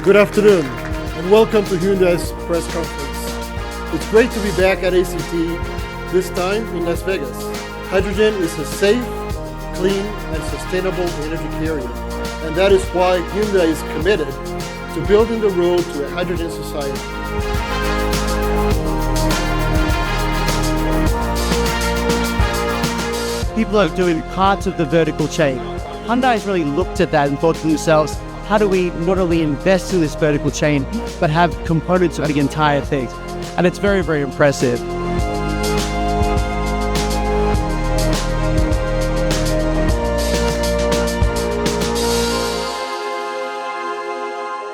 Good afternoon, and welcome to Hyundai's press conference. It's great to be back at ACT, this time in Las Vegas. Hydrogen is a safe, clean, and sustainable energy carrier, and that is why Hyundai is committed to building the road to a hydrogen society. People are doing parts of the vertical chain. Hyundai's really looked at that and thought to themselves, how do we not only invest in this vertical chain, but have components of the entire thing? And it's very, very impressive.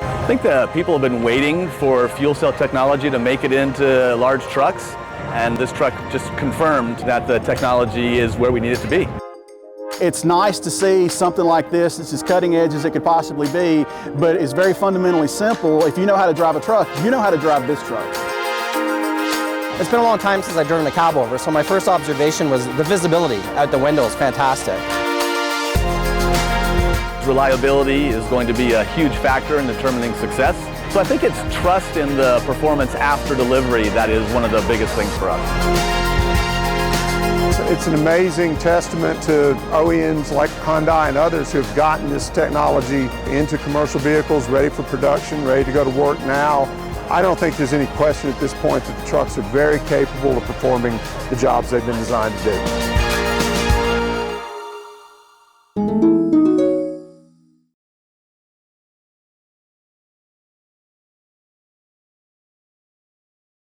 I think that people have been waiting for fuel cell technology to make it into large trucks, and this truck just confirmed that the technology is where we need it to be. It's nice to see something like this. It's as cutting edge as it could possibly be, but it's very fundamentally simple. If you know how to drive a truck, you know how to drive this truck. It's been a long time since I've driven a cab over, so my first observation was the visibility out the window is fantastic. Reliability is going to be a huge factor in determining success. So I think it's trust in the performance after delivery that is one of the biggest things for us. It's an amazing testament to OEMs like Hyundai and others who have gotten this technology into commercial vehicles, ready for production, ready to go to work now. I don't think there's any question at this point that the trucks are very capable of performing the jobs they've been designed to do.